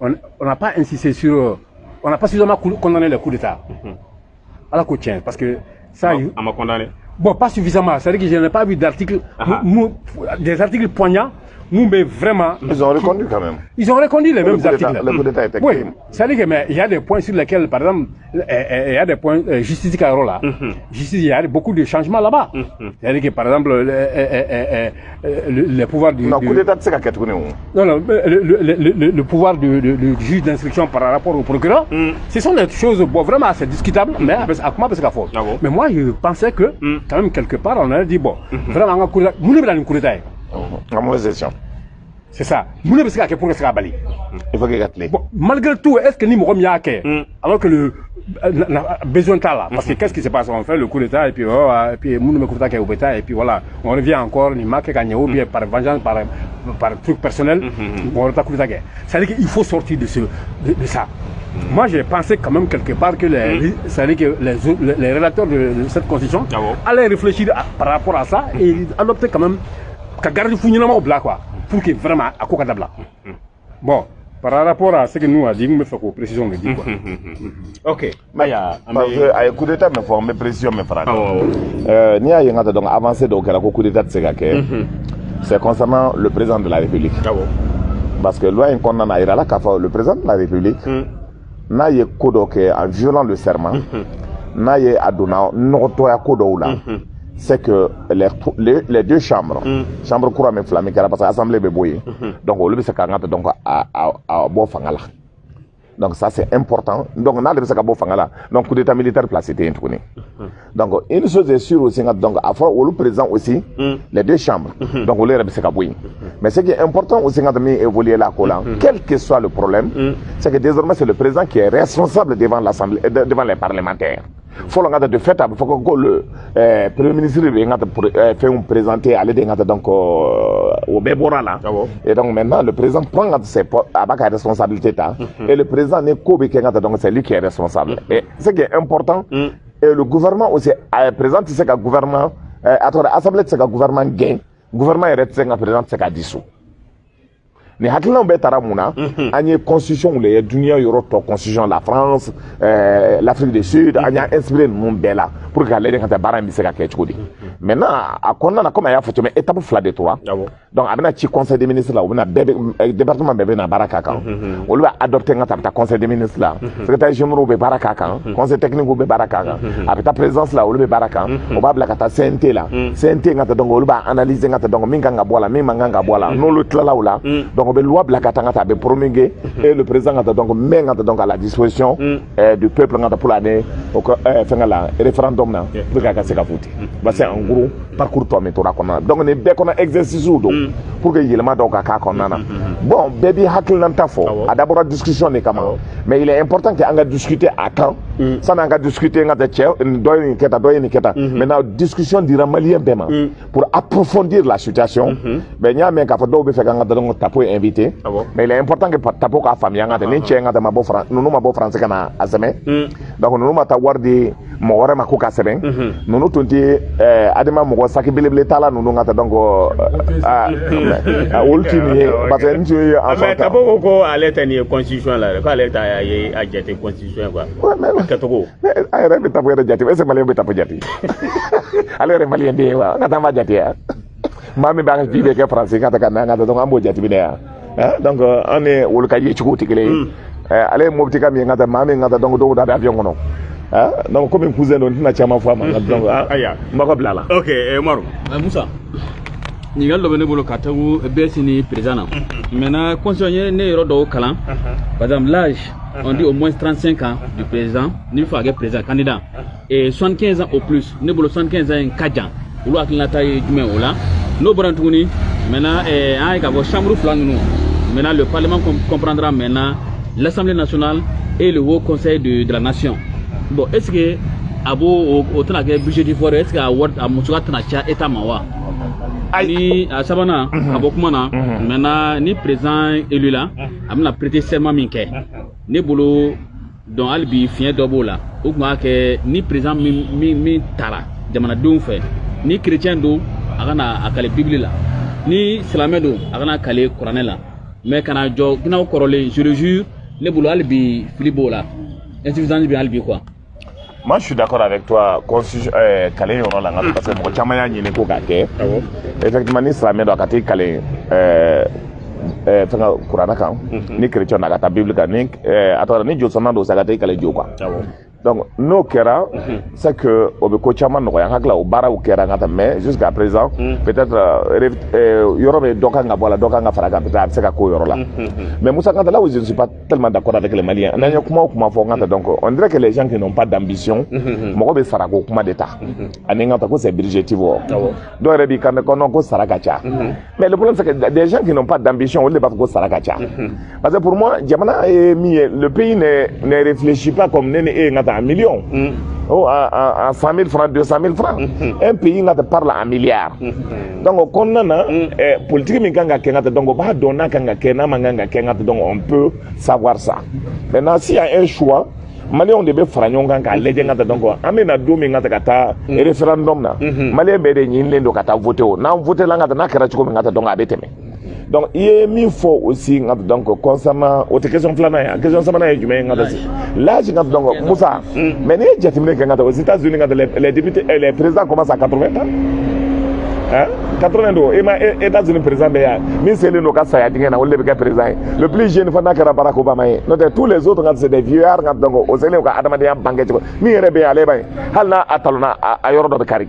on n'a pas insisté sur... On n'a pas suffisamment condamné le coup d'État. À la côte, parce que ça... On m'a condamné. Bon, pas suffisamment. C'est-à-dire que je n'ai pas vu d'articles, des articles poignants. Nous, mais vraiment... Ils ont reconduit quand même. Ils ont reconduit les mêmes articles. Le coup d'État était oui. C'est-à-dire qu'il y a des points sur lesquels, par exemple, il y a des points, justice Cairo là. Justice, il y a beaucoup de changements là-bas. C'est-à-dire que, par exemple, le pouvoir du... Non, coup d'État, c'est qu'à non, non, le pouvoir du juge d'instruction par rapport au procureur, ce sont des choses, bon, vraiment assez discutables, mais à comment parce qu'il faut. Mais moi, je pensais que, quand même, quelque part, on a dit, bon, vraiment, on a un coup d'État. En mauvaise gestion. C'est ça. Nous ne pouvons pas pour le bali. Il faut qu'il bon, malgré tout, est-ce que nous sommes alors que le besoin de là, parce que qu'est-ce qui se passe? On fait le coup d'État et puis nous ne pouvons pas et puis voilà, on revient encore, il marque ou bien par vengeance, par truc personnel, on retrouve coup d'État. C'est-à-dire qu'il faut sortir de ça. Moi, j'ai pensé quand même quelque part que les rédacteurs de cette constitution allaient réfléchir par rapport à ça et adopter quand même qu'à garder fouillement au black quoi. Pour que vraiment à quoi d'abla. Bon, par rapport à ce que nous a dit, nous me faisons précision de dire quoi. Ok. Mais parce que avec coup d'État me forme précision me frère. Ni a yanga donc avancé donc la coup d'État c'est concernant le président de la République. Parce que loi condamne à ira là le président de la République n'a eu kodo que en violant le serment n'a eu adona notoya kodo là. C'est que les deux chambres, chambre courant mais flamme, parce que l'Assemblée est bouillée. Donc, on le sait donc à Bofangala. Donc, ça c'est important. Donc, on a le sait à Bofangala. Donc, coup d'état militaire placé était introduit. Donc, une chose est sûre aussi, donc, à fois, on le présente aussi les deux chambres. Donc, on le sait à bouillir. Mais ce qui est important aussi, quand on évoluer là, quel que soit le problème, c'est que désormais, c'est le président qui est responsable devant l'Assemblée, devant les parlementaires. Faut de fait, il faut que le Premier ministre fait un présenter à l'aide donc au Bébora là. Et donc maintenant, le président prend ses responsabilités et le président n'est qu'au donc c'est lui qui est responsable. Et ce qui est important, et le gouvernement aussi, président, c'est que le gouvernement, l'Assemblée, c'est que le gouvernement gagne, le gouvernement est resté le président, c'est qu'il dissout. Mais hakilin be taramuna anye constitution les dunia Europe constitution la France l'Afrique du Sud anya inspiré mon bela pour que les quand bara mi seka ketchudi maintenant a konna na comme ya foto mais étape fla de toi donc abena ci conseil des ministres là on a département bébé na baraka kan on lui a adopté ngata conseil des ministres là secrétaire général be baraka kan conseil technique be baraka kan avec ta présence là on lui be baraka on va blakata CNT là CNT ngata donc on lui va analyser ngata donc minga ngabola minga bola non le tla là donc la loi Blakatanga a promulgué et le président a donc mis à la disposition du peuple pour l'année au référendum pour que ça c'est en gros parcours toi mais donc on est bien qu'on a exercice pour que il y ait le bon baby hakil nantafo a d'abord discussion les camarades mais il est important qu'on a discuté à quand ça n'a pas discuté maintenant discussion dira malien pour approfondir la situation ben il y a mais qu'à faire invité mais il est important que tapo ka famille ngata ni chenga ma bo France nous ma bo France kana azame donc nous ma ta wardi mo wara ma ko ka seben nous tonti adema mo saki belebele tala nous ngata donc ultimi parce que nous mais tapo ko ale tani constitution là ko ale ta a jete constitution quoi mais katoko ay rebe tapo ya jati est-ce malien be tapo jati alors malien be wa ngata ma jati mami ba fi be ke français ngata kana ngata donc ambo jati bi donc on est au cas où tu côté allez mo petit camion ngata mami ngata donc do da avion ngono donc comme un cousin on na chama fois donc aya mako blala OK Maru Moussa ni gallo bene bolo katagu besini président maintenant conseiller ne yoro do kalan par exemple l'âge on dit au moins 35 ans du président ni faut avoir président candidat et 75 ans au plus ne bolo 75 ans en kadjan ou la taille du même là no brantuni maintenant avec vos chambres flanc nous maintenant le parlement comprendra maintenant l'Assemblée nationale et le Haut Conseil de la nation. Bon, est-ce que abo autant que budget du forêt est-ce que award a mutuka tanacha état mawa ni sabana abokumana maintenant ni président élu là amna prêter serment minke ne bolo donc albi fien dobola ou que ni président mi tara jamana dum fait ni chrétien do agana akale bible là ni islamé do agana kale coran là mais quand on a corrélé, je le jure, les boulots albi filibo là, insuffisance bien albi quoi. Moi je suis d'accord avec toi, Calais y aura la parce que mon chamaya n'y n'est qu'au effectivement ni sera mis dans la catégorie Calais fanga Kurana kan ni chrétien na ta Bible kan ni attends ni josana do sagate Calais jo quoi. Donc no kera c'est que obeko chama no ya hakla o bara o kera ngata mais jusqu'à présent peut-être yorobe doka nga bola doka nga faraga peut-être c'est ka ko yoro là mais Moussa Kanta là où je ne suis pas tellement d'accord avec les Maliens nanya kuma fo ngata donc on dirait que les gens qui n'ont pas d'ambition moko be sarago kuma d'état ani ngata ko c'est budgétif do rebi kan ko non ko saraka cha mais le problème c'est que des gens qui n'ont pas d'ambition on les pas ko saraka cha parce que pour moi Djamana le pays ne réfléchit pas comme nene e ngata un million, à 100 000 francs, 200 000 francs. Un pays qui parle en milliards. Donc, on a politique, donc on peut savoir ça. Maintenant, s'il y a un choix, Mali on devait faire donc amena domi ngata kata référendum na Mali be de nyinde do kata voter na voter la ngata na kera chiko ngata donc abeteme. Donc il est mis fort aussi donc concernant autre question flana ya question sama na jume ngata là je donc Moussa mais ne jatimle ngata aux États-Unis ngata les députés et les présidents commencent à 80 ans. Hein? 82 et États-Unis président beya min c'est le noka saya dinga na wolle be président le plus jeune fana kara Barack Obama tous les autres c'est des vieux donc aux élèves ka adama de banque mi rebe ale bay halna atalona ayoro do be kari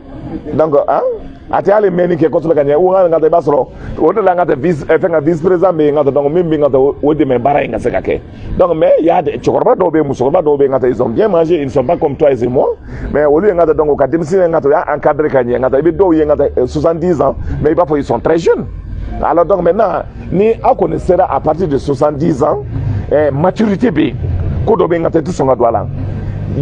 donc hein ati ale meni ke kotola kanya u ngata basro o de la ngata vice président be ngata donc même ngata o de me bara ngata sekake donc mais il y a des chokorba do be musokorba do be ngata ils ont bien mangé ils ne sont pas comme toi et moi mais au lieu ngata donc ka dimsi ngata ya encadré kanya ngata be do ngata 70 ans mais parfois ils sont très jeunes. Alors donc maintenant, ni à connaître à partir de 70 ans, maturité B, Kodobe ngata tisonga douala,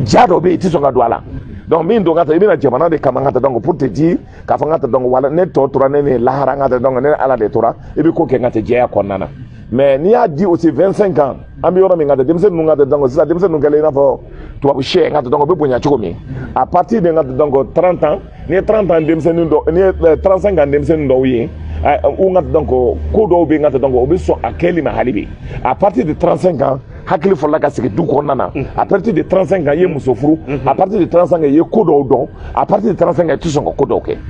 Jadobe tisonga douala. Donc min do ngata ibina jamana de kamangata donc pour te dire ka fangata donc wala ne to tora ne lahara ngata donc ne ala de tora ibi ko ke ngata jeya konana. Mais ni a dit aussi 25 ans, ami ora mi ngata demse nu ngata donc ça demse nu gele na fo to bu che ngata donc be bonya chikomi. À partir de ngata donc 30 ans, ni 30 ans demse nu do ni 35 ans demse nu do wi. Donc, à partir de 35 ans, à partir de 35 ans, il y a à partir de 35 ans, il y a à partir de 35 ans,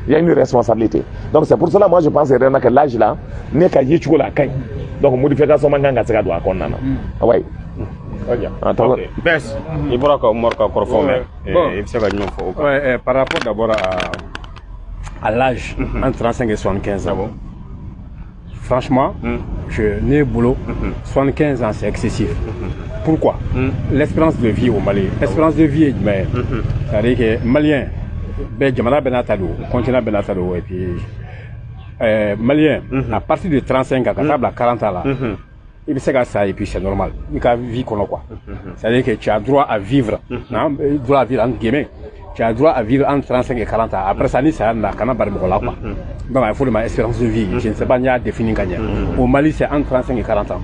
il y a une responsabilité. Donc, c'est pour cela, moi, je pense que l'âge là, n'est qu'à y la caille. Donc, modification, oui. Par rapport d'abord à l'âge entre 35 et 75 ans. Franchement, je n'ai boulot, 75 ans c'est excessif. Pourquoi? L'espérance de vie au Mali, l'espérance de vie, mais c'est-à-dire que Malien, Benjamana Benatalo, continent Benatalo, et puis Malien, à partir de 35 ans, quand à 40 ans là, il me sait que ça et puis c'est normal. Il a vie qu'on a quoi. C'est-à-dire que tu as droit à vivre, droit à vivre entre guillemets. Tu as droit à vivre entre 35 et 40 ans. Après ça, c'est un canard barbola. Donc il faut de ma espérance de vie. Je ne sais pas ni à définir gagner. Au Mali, c'est entre 35 et 40 ans.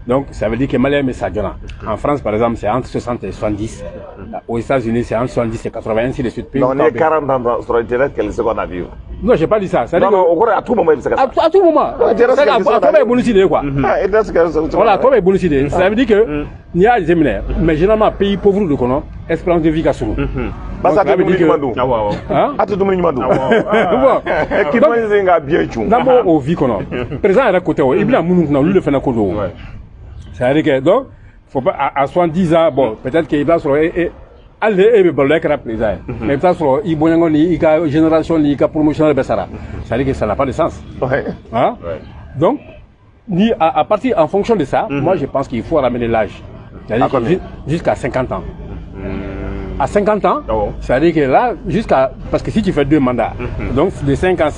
Donc ça veut dire que Mali est Sadjona. En France, par exemple, c'est entre 60 et 70. Aux États-Unis, c'est entre 70 et 80, ainsi de suite. Non, on est 40 ans sur Internet, quelle seconde à vivre? Non, je n'ai pas dit ça. Non, non, à tout moment, c'est ça. À tout moment. Toi, bonus idée, quoi. Voilà, toi, bonus idée. Ça veut dire que, il y a des séminaires, mais généralement, pays pauvre de Kono, espérance de vie qu'à Sourou. Parce que tu d'abord, au vie Kono. Présent à la côté, il y a un lui le fait un codo. C'est-à-dire que, donc, faut pas, à 70 ans, bon, peut-être qu'il va sur allez et balai que président mais ça sur il y a génération il y a promotion de Bessara ça veut dire que ça n'a pas de sens hein? Donc ni à partir en fonction de ça moi je pense qu'il faut ramener l'âge jusqu'à 50 ans à 50 ans ça veut dire que là jusqu'à parce que si tu fais 2 mandats donc de 5 ans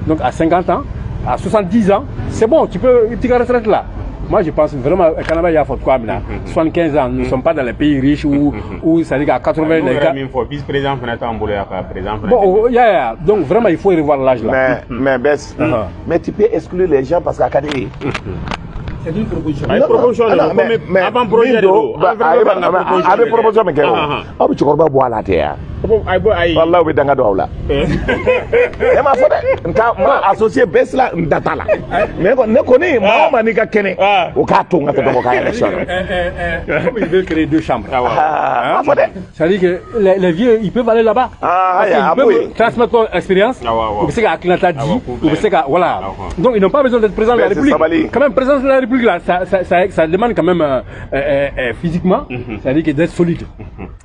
donc à 50 ans à 70 ans c'est bon tu peux retraite là. Moi, je pense vraiment au Canada, il y a 75 ans, nous ne sommes pas dans les pays riches où ça dit qu'à 80 ans. Vice-président, bon, donc vraiment, il faut revoir l'âge là. Mais Bess, mais tu peux exclure les gens parce qu'à Kadé. C'est une proposition. Une proposition, mais avant projet. Avec proposition, mais tu vas boire la terre. Wallah, we danga do awla. E ma fode, nka ma associé besla ndata la. Mais ne connaît ma manika kene. O ka to ngata do ka élection. Il veut créer 2 chambres. Ah, fode. Ça veut dire que les vieux, ils peuvent aller là-bas. Ils peuvent transmettre leur expérience. Ou c'est qu'à Atlanta dit, ou c'est qu'à voilà. Donc ils n'ont pas besoin d'être président de la République. Quand même, président de la République là, ça demande quand même physiquement, ça veut dire d'être solide.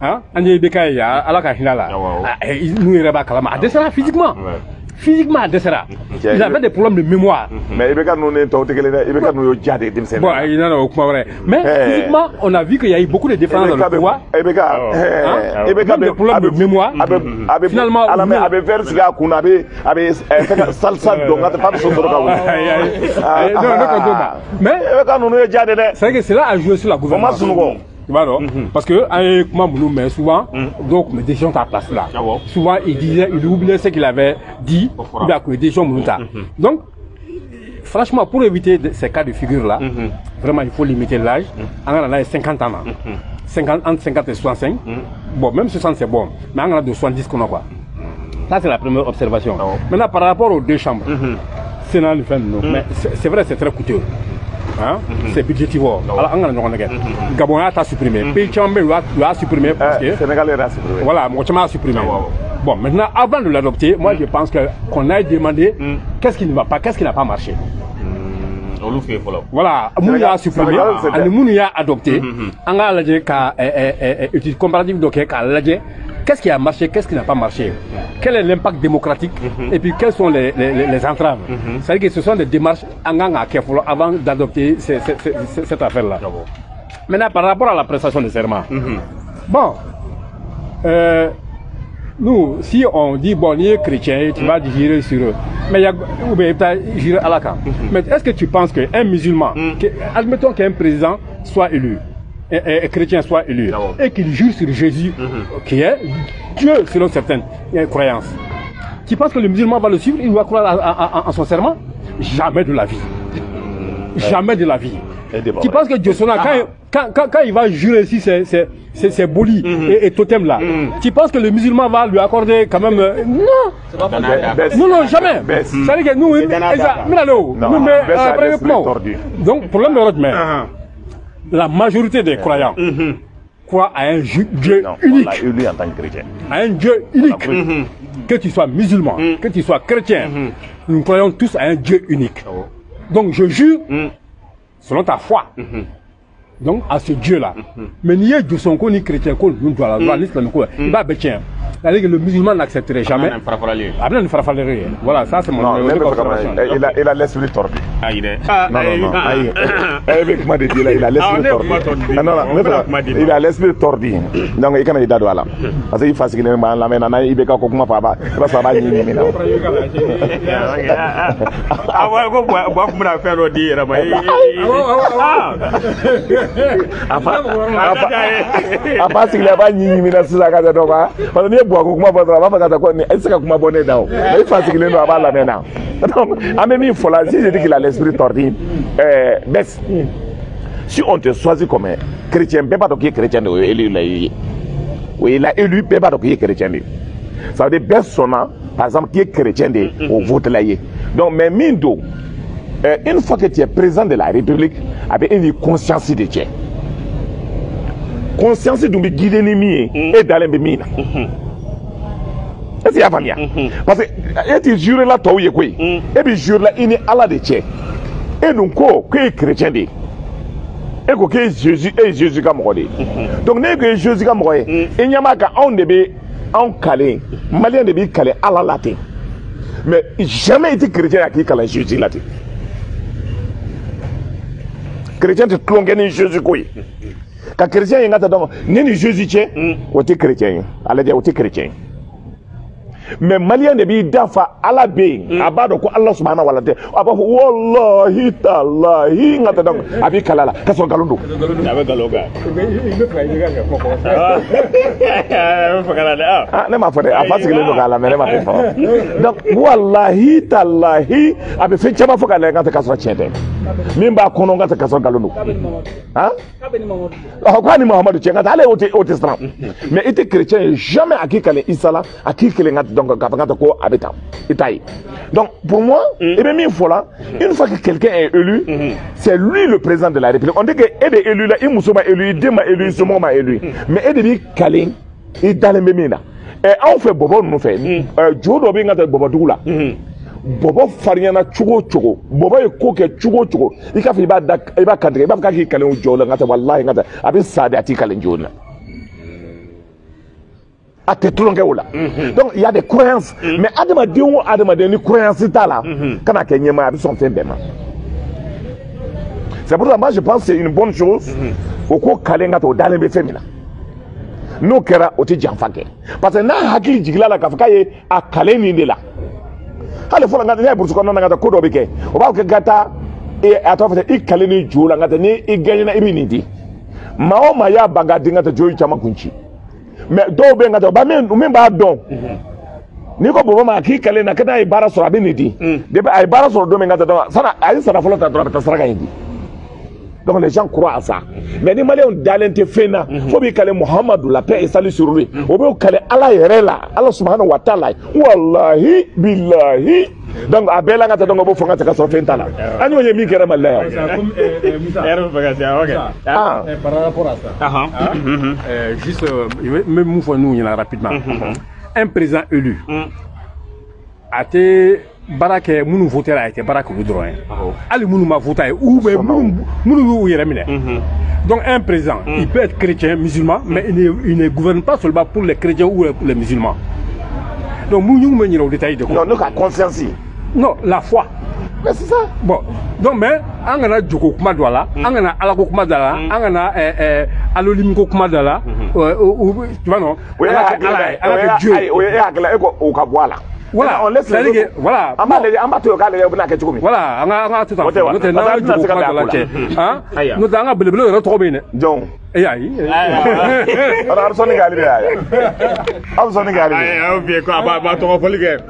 Hein? Andi Bekai, alors qu'à nous il a descendra physiquement. Physiquement, il avait des problèmes de mémoire. Mais il Mais physiquement, on a vu qu'il y a eu beaucoup de différences dans le pouvoir. Des problèmes de mémoire. Finalement, mais c'est vrai que cela a joué sur la gouvernance. Parce que souvent, donc mes décisions à place là. Souvent il oubliait ce qu'il avait dit, il a que des décisions. Donc, franchement, pour éviter ces cas de figure là, vraiment il faut limiter l'âge. On a 50 ans, 50 entre 50 et 65. Bon, même 60 c'est bon, mais on a de 70 qu'on a quoi. Ça c'est la première observation. Maintenant par rapport aux 2 chambres, c'est dans le fin de nous. Mais c'est vrai, c'est très coûteux. Hein? C'est budgétivore. Alors, Gabon a supprimé. Pays Tchambé a supprimé parce que Sénégal a supprimé. Voilà, moi a supprimé. Bon, maintenant, avant de l'adopter, moi je pense qu'on a demandé qu'est-ce qui ne va pas, qu'est-ce qui n'a pas marché. Voilà, Mounia a supprimé, Mounia a adopté. On a l'adjé qu'à étude comparative d'Oké, qu'est-ce qui a marché, qu'est-ce qui n'a pas marché? Quel est l'impact démocratique et puis quelles sont les entraves? C'est-à-dire que ce sont des démarches avant d'adopter cette affaire-là. Maintenant, par rapport à la prestation de serment, bon, nous, si on dit, bon, il est chrétien, tu vas jurer sur eux, mais il y a jurer à la camp. Mais est-ce que tu penses qu'un musulman, admettons qu'un président soit élu, et chrétien soit élu, et qu'il jure sur Jésus, qui est Dieu selon certaines croyances, tu penses que le musulman va le suivre, il doit croire en son serment? Jamais de la vie. Jamais de la vie. Tu penses que Dieu quand il va jurer ici ces bolis et totems là, tu penses que le musulman va lui accorder quand même non. Non, jamais. Ça veut dire que nous, donc, problème de la majorité des croyants croient à un Dieu unique. À un Dieu unique. Que tu sois musulman, que tu sois chrétien, nous croyons tous à un Dieu unique. Donc je jure, selon ta foi, donc à ce Dieu-là. Mais ni Dieu son ni chrétien, ni l'islam, il va bétir. C'est-à-dire que le musulman n'accepterait jamais. Voilà, ça c'est mon observation. Il a l'esprit tordu. Il a l'esprit tordu. Il a l'esprit tordu. Donc il can't do ala. Parce qu'il fasse qu'il est mal, la main, il est comme ma papa. Parce que kuma bɔra b'a fɔ ka taa ko ni est-ce que kuma bɔ ne da o i fa sigilen don a b'a lamɛn na donc an bɛ min fɔ la si je dis qu'il a l'esprit tordu baisse si on te choisit comme chrétien bɛɛ b'a dɔn k'i ye chrétien de o ye élu la i ye o il a élu bɛɛ b'a dɔn k'i ye chrétien de ça veut dire bɛɛ sɔnna par exemple k'i ye chrétien de o vote la i ye donc mais min don une fois que tu es président de la République a bɛ e ni conscience de cɛ conscience dun bɛ guider ni min ye e dalen bɛ min na. Est-ce qu'il y a famille? Parce que tu jures là, toi, et puis jure là, il est Allah de Tché. Et donc, quoi, que chrétien de. Et que Jésus est Jésus comme moi. Donc, n'est que Jésus comme moi. Et il n'y a pas qu'un de en calé, malien de calé Allah latin. Mais jamais été chrétien qui calé Jésus latin. Chrétien te clongue Jésus quoi. Quand chrétien est là, donc, n'est Jésus Tché, ou t'es chrétien. Allez dire, ou t'es chrétien. Mais malien de bi dafa ala be abado ko Allah subhanahu wa ta'ala aba wallahi tallahi ngata donc abi kalala kaso galundo abe galoga ne ma fode a parce que le gala mais ne ma fait donc wallahi tallahi abe fe chama fokala ngata kaso chete min b'a kɔnɔ ka kaso galon hein quoi ni Mahamadou tiens allez au testament mais était chrétien jamais à qui kale Isala à qui kale ngat donc ka ko abeta itaï donc pour moi et bien min fola une fois que quelqu'un est élu c'est lui le président de la République on dit que et des élus là il musoma élu dema élu somo ma élu mais et de kale et dans les memina et on fait bobo nous fait jodo bi ngata bobo dugula bobo fariana chugo chugo bobo e ko ke chugo chugo ika fi ba kadre ba ka ki kale jola ngata wallahi ngata abi sade ati kale jona ate tulonge wala donc il y a des croyances mais adama de ni croyance ta là kana ke nyema abi son fembema c'est pour ça moi je pense que c'est une bonne chose au ko kale ngata o dalembe femina no kera o ti janfake parce que na hakili jigila la kafaka ye a kale ni de la hali fo ngata ne bursu ko non ngata ko do beke o ba ko gata e atofete I kale ni jula ngata ni I ganyina ibi ni di mao ma ya banga dinga ta joyi chama kunchi mais do be ngata ba men ba don ni ko bobo ma ki kale na kada ibara so abi ni di de ba ibara so do men ngata do sana ay sana folo ta do ta saraka indi donc les gens croient à ça mais ni malien dalente fena faut bi kale Muhammadu la paix et salut sur lui o be kale Allah yerela Allah subhanahu wa ta'ala wallahi billahi donc abela ngata donc bo fonga ta so fenta la ani o mi kere malaya comme par rapport à ça juste même nous faut nous rapidement un président élu a été barake munu voter a été barake lu droit ali munu ma voter ou munu yeremine donc un président il peut être chrétien musulman mais il ne gouverne pas seulement pour les chrétiens ou les musulmans donc munu me nyiro détail de non la conscience non la foi mais c'est ça bon donc mais angana joko kuma dola angana alako kuma dala angana alolim ko kuma dala tu vois non ala Dieu o ka boala voilà on laisse les voilà amba to ka le na ke chukumi voilà anga tout ça no te na joko kuma dala che hein no tanga belebele ro to be ne donc ay ara soni gali be ay am soni gali ay be ko ba to ko polike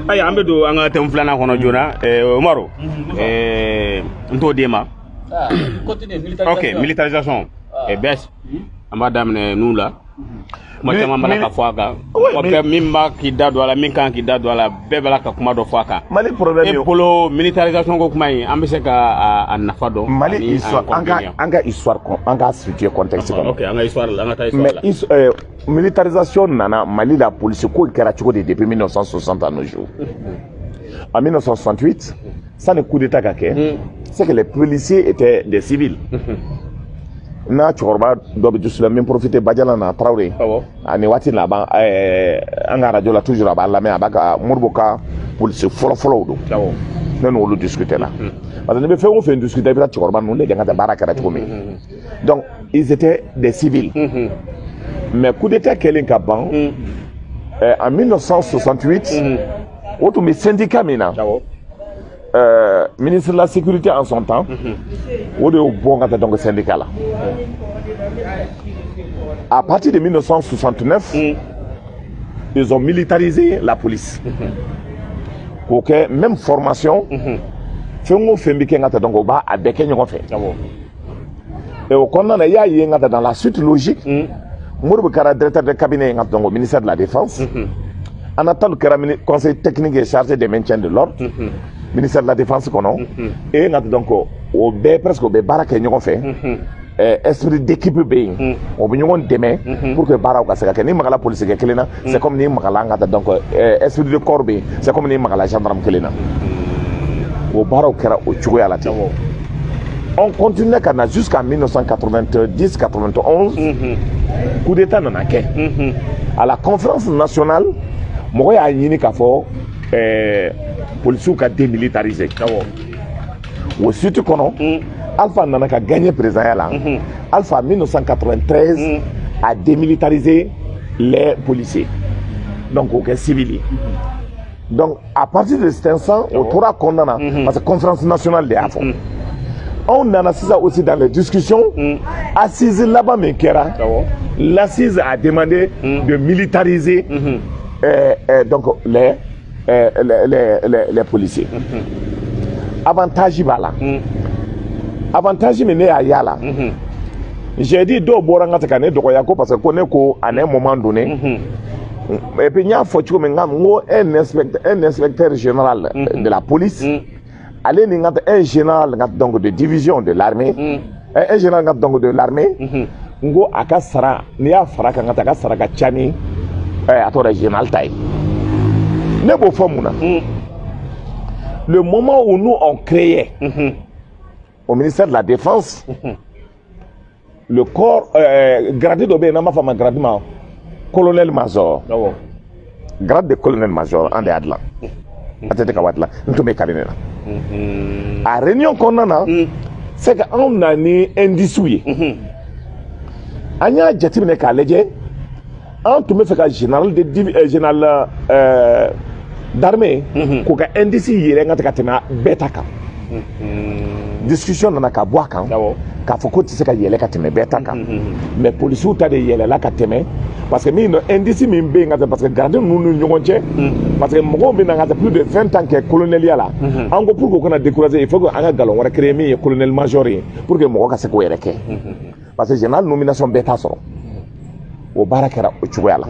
ay ambe do anga tem flana kono jona Omaro nto dema OK militarisation et baisse madame nous là moi tellement malaka foaka OK mimba ki dado ala min kan ki dado ala bebala ka kuma do foaka mali problème yo polo militarisation ko kuma yi ambe se ka nafa do mali histoire anga histoire ko anga situer contexte ko OK anga histoire anga ta histoire mais militarisation nana mali la police ko kera chiko depuis 1960 à nos jours en 1968 ça ne coup d'état kake c'est que les policiers étaient des civils na chorba do bi jusla même profiter Badiala na Traoré ani wati na ba anga radio la toujours ba la mais abaka murboka police folo do non on le discuter là parce que ne fait on fait discuter avec chorba non les gars de baraka ra chikomi donc ils étaient des civils mais coup d'état quelqu'un kaban en 1968 auto mes syndicats mena ministre de la sécurité en son temps au bon donc syndicat là à partir de 1969 ils ont militarisé la police OK même formation fait donc ba avec ñoko fait et au condamné ya yengata dans la suite logique Mourou Kara directeur de cabinet donc au ministère de la défense en attendant que conseil technique est chargé de maintien de l'ordre ministère de la défense kono et donc au presque au baraka ñoko fait esprit d'équipe be on bi ñoko demain pour que baraka ka ni magala police ke kelena c'est comme ni magala ngata donc esprit de corps be c'est comme ni magala gendarme kelena au baraka kera au chugo yala ti on continue jusqu'en 1990 91 coup d'état non aké à la conférence nationale mo ya yini ka fo police ka démilitarisé au sud kono Alpha nana ka gagné président là Alpha 1993 a démilitarisé les policiers donc au civil donc à partir de cet instant au toura condamna parce que conférence nationale de Afon on en a ça aussi dans les discussions assise là-bas mais kera l'assise a demandé de militariser donc les policiers avantage là avantage min ne y'a yala j'ai dit do bora ngata ka ne dogoya ko parce que ko ne ko à un moment donné et puis nya fo chuko ngam ngo un inspecteur général de la police allez ni ngata un général ngata donc de division de l'armée un général ngata donc de l'armée ngo aka sara ni ya fara ka ngata ka sara ka chani atora général tay ne bo fomuna le moment où nous on créait au ministère de la Défense le corps gradé d'obé n'a pas fait ma gradement colonel major grade de colonel major en de adla atete ka watla ntume kalinena a réunion qu'on a c'est que on a ni indisoué anya jatibne ka leje en tout me fait ka général de général d'armée ko ka indisi yere ngata katena betaka discussion nana ka bois kan ka foko ti se ka yele ka teme beta kan mais police ou ta de yele la ka teme parce que mi no indisi mi be ngata parce que garde nous ñogonche parce que mo be ngata plus de 20 ans que colonel yala ango pour ko kana décourager il faut que anga galon wara créer mi colonel major pour que mo ka se ko yele ke parce que général nomination beta soro o barakera o chugala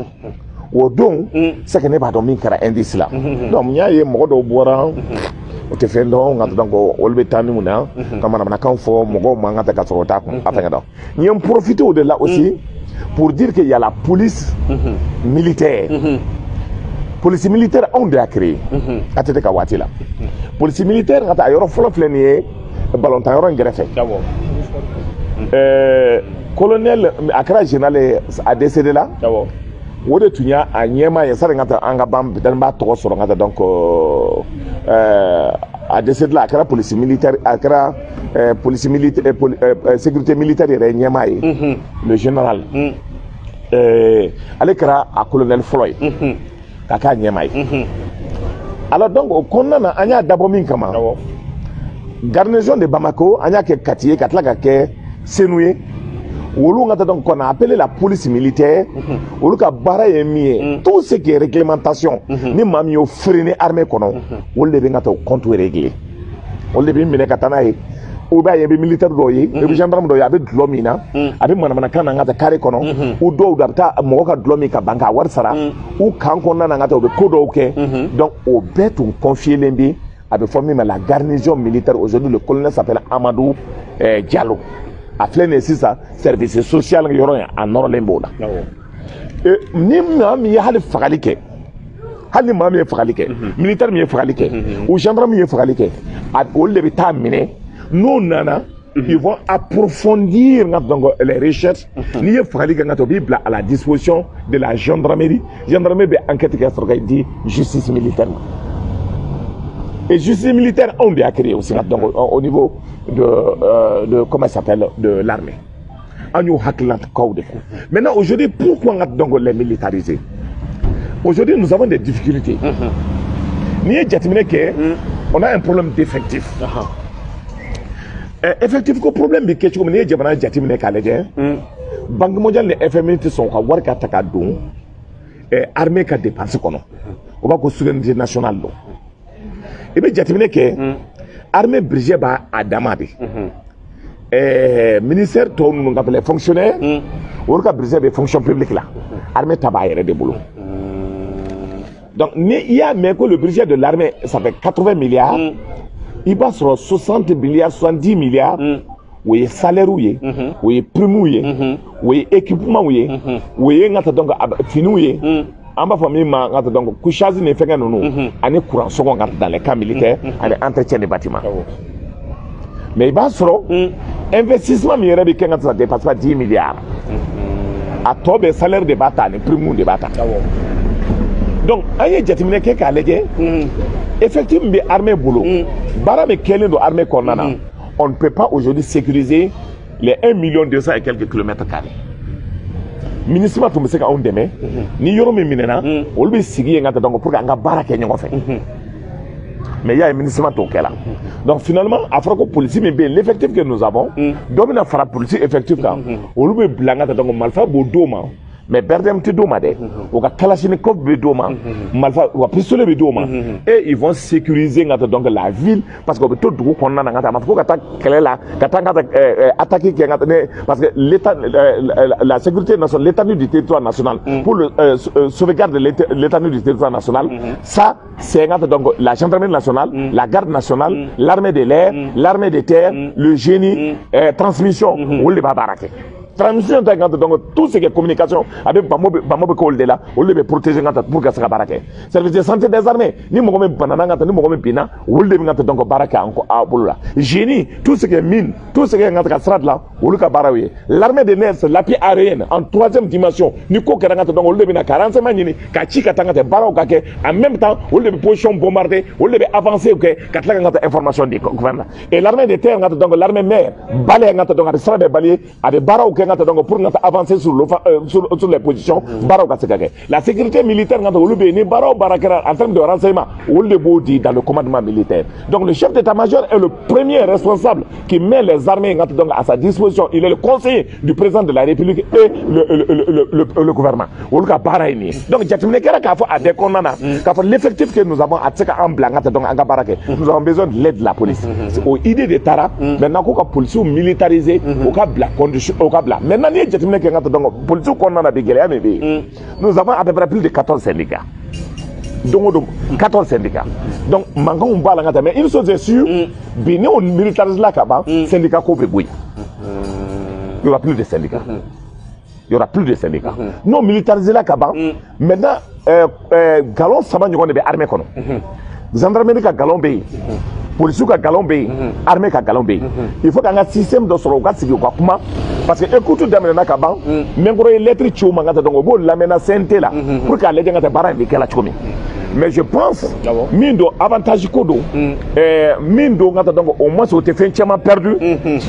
o don c'est que ne ba do min kara indice la donc ñaaye mo do bora o te fendo ngata donc o be tani muna kama na kan fo mo ngata ka soro ta ko afanga do ñi en profiter de là aussi pour dire qu'il y a la police militaire police militaire on doit créer atete ka wati la police militaire ngata ayoro folo fleni ballon tan yoro ngerefe colonel akra général a décédé là o de tunya a nyema ya sare ngata anga bam bidan ba to soro ngata donc a décédé là akra police militaire akra police militaire sécurité militaire et nyema le général alekra a colonel Floyd kaka nyema alors donc au konna anya dabo min kama garnison de Bamako anya ke katiye katla ka ke senouye wolu ngata donc qu'on a appelé la police militaire wolu ka bara ye mie tout ce qui est réglementation ni mami yo freiner armée kono wolu de ngata compte régler wolu de mine katana yi ou ba yebe militaire do yi e gendarme do ya be dlomina abi mana kana ngata kare kono ou do dabta mo ka dlomi ka banka war sara ou kan ko nana ngata be kodo ke donc au bet on confier lembi abi formé la garnison militaire aujourd'hui le colonel s'appelle Amadou Diallo a flene sisa service social yoro en Norlembo la et ni mi hali fagalike hali mami fagalike militaire mi fagalike ou gendarme mi fagalike a o le bita mine nous nana ils vont approfondir les recherches ni fagalike ngato bibla à la disposition de la gendarmerie be enquête qui sera dit justice militaire et justice militaire on doit créer aussi donc au niveau de comment ça s'appelle de l'armée. Maintenant aujourd'hui pourquoi on a donc les militariser? Aujourd'hui nous avons des difficultés. On a un problème d'effectif. Effectif que problème de quelque chose ni jabana jatimine kaleje. Banque mondiale les FMI sont à voir kataka don armée ka dépense kono. On va ko souveraineté nationale do. Et bien jatimine ke armée budget ba adamabi ministère to nous appelle fonctionnaire ou ka budget be fonction publique là armée tabayere de boulot donc il y a mais que le budget de l'armée ça fait 80 milliards il va sur 60 milliards 70 milliards oui salaire oui oui prime oui équipement oui ngata donc fini amba famille ma ngata donc couchage ne fenga nono ani courant second ngata dans les camps militaires ani entretien des bâtiments mais il va sur investissement mi bi ngata ça dépasse pas 10 milliards à tobe salaire de bata ni prime de bata donc aye jatimine ke ka leje effectivement bi armée boulot bara me kelen do armée konana on ne peut pas aujourd'hui sécuriser les 1 200 000 et quelques kilomètres carrés ministre ma to meseka on deme ni yoro me minena o be sigi ngata donc pour nga baraka nyango fe mais il y a un ministre ma to kela donc finalement afroko police mais bien l'effectif que nous avons domina fara police effectif quand o be blanga donc malfa bo doma mais Berdem ti doma de o ka Kalachnikov be doma malfa o pistolet be doma et ils vont sécuriser donc la ville parce que tout dugu konna na ngata ko ka ta kelela ka ta ngata attaquer ki ngata parce que l'état la sécurité nationale l'étendue du territoire national pour le sauvegarde de l'étendue du territoire national ça c'est ngata donc la gendarmerie nationale la garde nationale l'armée de l'air l'armée de terre le génie transmission ou le babarake transmission donc tout ce qui est communication avec Bamobe Koldela, on le protéger pour que ça barake. Service de santé des armées, ni mo banana ni mo pina, on le donc baraka en boula. Génie, tout ce qui est mine, tout ce qui est ngata strat là, on le barawe. L'armée des nerfs, l'appui aérienne en troisième dimension, ni ko kerangata donc on le na 45 manini, ka chika tangata barao kake, en même temps on le position bombardée, on le avancer que katla ngata information du gouvernement. Et l'armée des terres donc l'armée mer, balé ngata donc strat de balé, avec barao donc pour avancer sur les positions, la sécurité militaire en termes de renseignement, on le dit dans le commandement militaire. Donc le chef d'état-major est le premier responsable qui met les armées à sa disposition. Il est le conseiller du président de la République et le gouvernement. Donc l'effectif que nous avons à nous avons besoin de l'aide de la police. Aux idées de Tara, maintenant qu'on a police militarisée, au cas de la condition, au cas de la. Maintenant, nous avons à peu près plus de 14 syndicats. Donc, 14 syndicats. Donc, mais une chose est sûre, on militarise là, syndicats il n'y aura plus de syndicats. Il n'y aura plus de syndicats. Non, militarisés là, maintenant, galon, ça va nous donner des armées. Gendarmerie, galon, police ka galon be armée ka galon be il faut qu'un système de soro ka sigi ko kuma parce que écoute damena na ka ban men ko lettre chuma ngata donc bo la mena santé là pour que les ngata bara bi kala chomi mais je pense mindo avantage kodo mindo ngata donc au moins au te fin chama perdu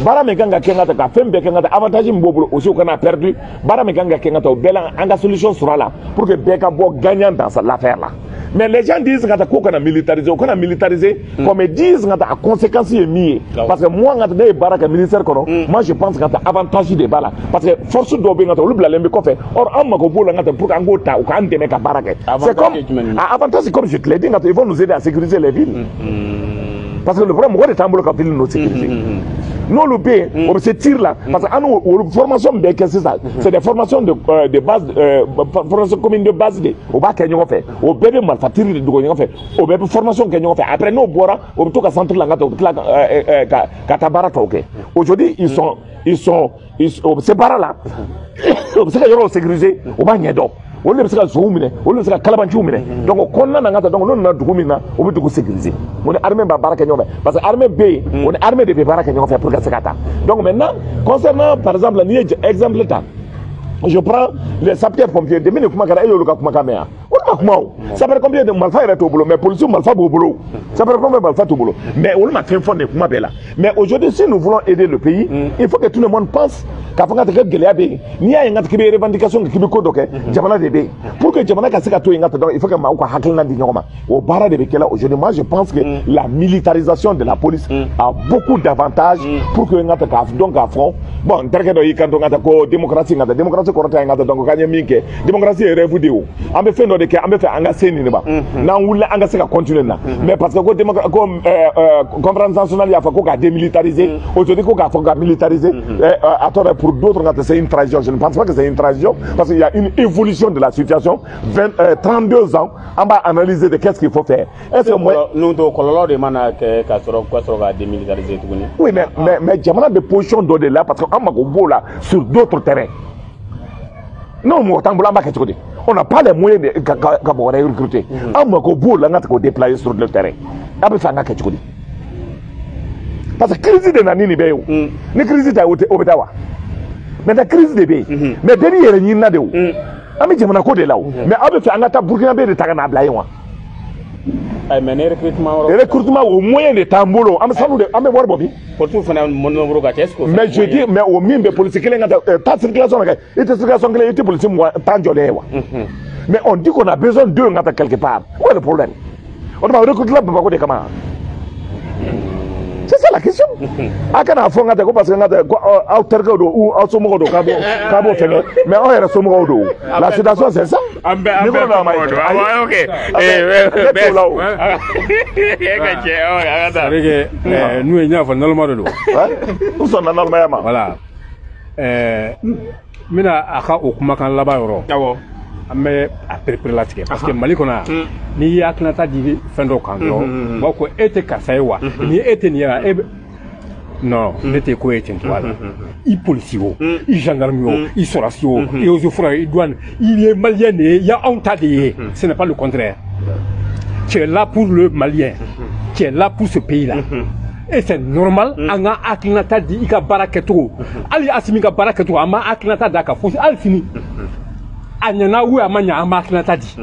bara me ganga ke ngata ka fembe ke ngata avantage mbobulo aussi qu'on a perdu bara me ganga ke ngata bela anga solution sera là pour que beka bo gagnant dans l'affaire là. Mais les gens disent qu'on a militarisé, comme ils disent qu'on a conséquences et mieux. Parce que moi, quand je suis militaire, moi je pense qu'on a avantage des balles. Parce que force d'obéir, on a oublié le fait. Or, on m'a dit pour qu'on c'est comme avantage, comme je te l'ai dit, ils vont nous aider à sécuriser les villes. Parce que le problème, c'est que les villes nous sécuriser. Nous, le pays, on se tire là. Parce que nos formations, c'est des formations de base, formation commune de base. Au bas, qu'est-ce qu'on fait? Au bébé, mal fait, on fait. Au bébé, formation, qu'est-ce qu'on fait? Après, nous, on va tout à centre là, aujourd'hui, ils sont, ces barres là, c'est qu'ils ont sécurisé, au bas, il y a d'autres. On le sera zoomé, on le sera calabanchoumé. Donc, on a donc on a doumina, on veut tout sécuriser. On est armé par Barakanyon. Parce que armée B, on est armé de Barakanyon fait pour Gassakata. Donc maintenant, concernant par exemple l'exemple l'État, je prends les sapeurs-pompiers de Minekumakara et le Kakumakamea. Ça fait combien de malfa est au boulot, mais police malfa au boulot. Ça fait combien de malfa au boulot. Mais on m'a fait fond de Kumabela. Mais aujourd'hui, si nous voulons aider le pays, il faut que tout le monde pense qu'à faire un Geleabe, n'y a une revendication qui me code, Jamana de B. Pour que Jamana Kassakato, il faut que Mauka Hakelna Dignoma, au Bara de Bekela, aujourd'hui, moi je pense que la militarisation de la police a beaucoup d'avantages pour que nous donc à fond. Bon, démocratie, donc démocratie est rêve vidéo. On me fait nos décès, on me fait engager Nineba. Now on l'a engagé à continuer là. Mais parce que comme conférence nationale, il y a fait qu'on a démilitarisé. Aujourd'hui, qu'on a militarisé. Attends, pour d'autres, c'est une transition. Je ne pense pas que c'est une transition parce qu'il y a une évolution de la situation. 32 ans, on va analyser de qu'est-ce qu'il faut faire. Est-ce que moi, nous demandons que démilitariser tout. Oui, mais j'ai des positions d'au-delà parce qu'on m'a là sur d'autres terrains. Non, on n'a pas les moyens de recruter. On m'a déployer sur le terrain. Parce que la crise de Nani Béo, la crise de Obetawa, mais la crise de Bé, mais derrière il y a des Ami Jamanaco de là, mais avec un attaque Burkinabé de Tagana Blaïwa. Mais les recrutements au moyen de Tambolo, mais je dis, mais au même de politique, il y a ta circulation, et ta circulation, il y a des policiers, mais on dit qu'on a besoin d'eux quelque part. Où est le problème? On va recruter là pour des camarades. C'est ça la question. question. A kana fɔ n ka tɛ ko parce que n ka tɛ ko aw terikɛw don ou aw somɔgɔw don k'a b'o fɛngɛ mais aw yɛrɛ somɔgɔw don la situation c'est ça. An bɛɛ somɔgɔw don awɔ ok ne t'o la o. E ka cɛ a ka taa. N'u ye ɲɛfɔ nɔnɔma de don. U sɔnna nɔnɔmaya ma. Voilà n bɛna a ka o kumakan laban yɔrɔ. Awɔ. An bɛ a perepere latigɛ parce que Mali kɔnɔ yan n'i y'i hakilinata di fɛn dɔw kan dɔrɔn u b'a fɔ ko e tɛ karisa ye wa ni e tɛ nin ye wa e bɛ non ne tɛ ko ye ten cogoya la i polisi o i gendarme o i sɔrɔsi o i eaux et forêts i douane i ye maliyɛn de ye i y'anw ta de ye ce n'est pas le contraire tu es là pour le malien tu es là pour ce pays là et c'est normal an ka hakilinata di i ka baara kɛcogo hali Asimi ka baara kɛcogo an ma hakilinata d'a kan fosi hali sini a ɲana ou a ma ɲa an b'a hakilinata di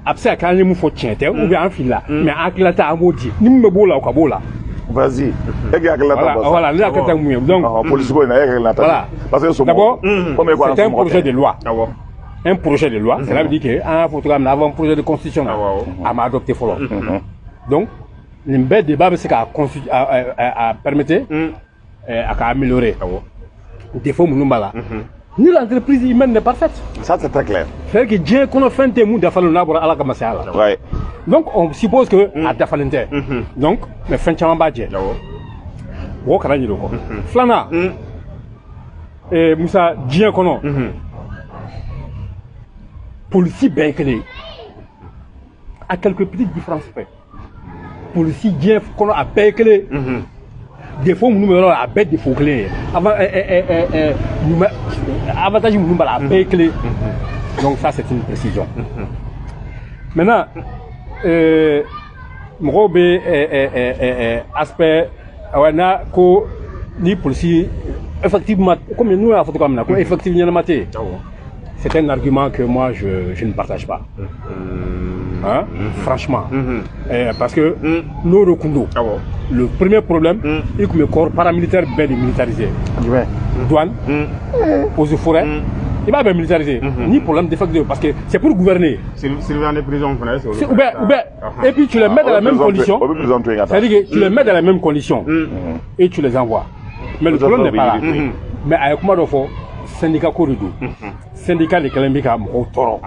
a bɛ se ka kɛ an ye mun fɔ tiɲɛ tɛ ou bien an filila mais hakilinata an b'o di ni min bɛ b'o la o ka b'o la. Vas-y. Et qui a voilà, ne hakilinata mun ye donc police ko in na e ka hakilinata voilà parce que d'abord c'est un projet de loi un projet de loi cela veut dire que an y'a fɔ cogoya min na avant un projet de constitution na a ma adopté fɔlɔ donc nin bɛɛ débat bɛ se k'a permettre a ka améliorer défaut minnu b'a la. Ni l'entreprise humaine n'est parfaite. Ça c'est très clair. C'est-à-dire que Dieu qu'on a fait un monde d'affaires n'a pas à la commencer là. Ouais. Donc on suppose que à d'affaires donc mais fin de mois Dieu. Bon quand il est là. Flana. Et Moussa Dieu qu'on a. Police bien clé. À quelques petites différences près. Police Dieu qu'on a bien clé. Des fois, nous avons la bête des faux clés. Avantage, nous avons la bête clé. Donc, ça, c'est une précision. Maintenant, mon aspect, ni policier, effectivement, comme nous avons fait comme ça, effectivement, c'est un argument que moi, je ne partage pas. Hein? Franchement. Parce que nous recoundons. Le premier problème, c'est que le corps paramilitaire est militarisé. Douane, eaux et forêts, il va bien militariser. Ni problème de facto, parce que c'est pour gouverner. Sylvain des prisons, et puis tu les mets dans la même condition. C'est-à-dire que tu les mets dans la même condition et tu les envoies. Mais le problème n'est pas là. Mais avec moi, il faut syndicat corridor. Syndicat de Kalembika, au taureau.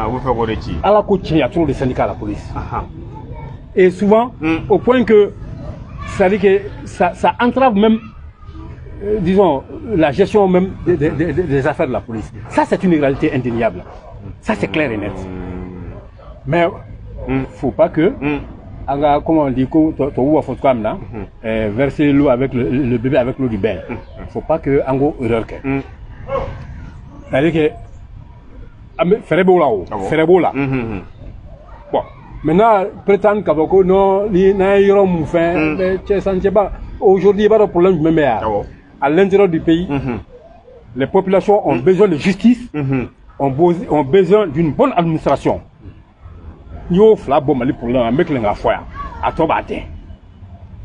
Vous faites quoi de qui? À la côte, il y a toujours des syndicats à la police. Et souvent, au point que c'est-à-dire que ça entrave même, disons, la gestion même des affaires de la police. Ça, c'est une réalité indéniable. Ça, c'est clair et net. Mais il ne faut pas que, comment on dit, verser l'eau avec le bébé avec l'eau du bain. Il ne faut pas que, en gros, erreur. C'est-à-dire que, faire beau là-haut, faire beau là. Bon. Maintenant, prétendre qu'avec non, aujourd'hui, il y a un problème même à l'intérieur du pays. Les populations ont besoin de justice, ont besoin d'une bonne administration. Il y a un problème avec les affaires. À toi,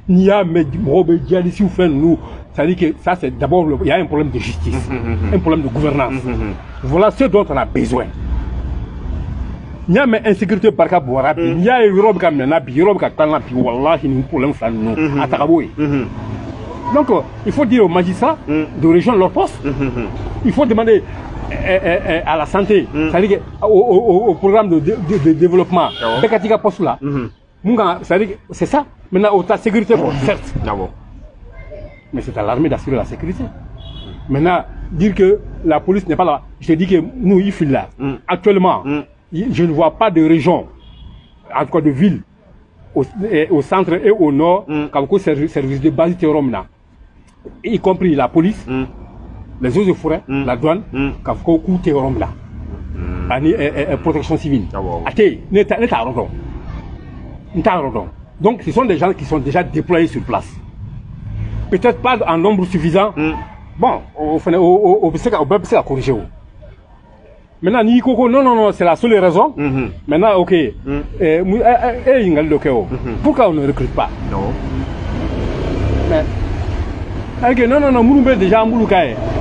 il y a un problème c'est-à-dire que ça, c'est d'abord, il y a un problème de justice, un problème de gouvernance. Voilà ce dont on a besoin. Il y a une insécurité par cas il y a une Europe qui a un problème. Donc, il faut dire aux magistrats de rejoindre leur poste. Il faut demander à la santé, c'est-à-dire au programme de développement, c'est ça. Maintenant, au sécurité, certes. Mais c'est à l'armée d'assurer la sécurité. Maintenant, dire que la police n'est pas là, je te dis que nous, il faut là. Actuellement, je ne vois pas de région, en tout cas de ville, au centre et au nord, comme service de base terroriste, y compris la police, les eaux et forêts, la douane, comme coup terroriste là, protection civile. Donc, ce sont des gens qui sont déjà déployés sur place. Peut-être pas en nombre suffisant. Bon, on peut corriger. Maintenant, non, c'est la seule raison. Maintenant, ok. Pourquoi on ne recrute pas? Non, déjà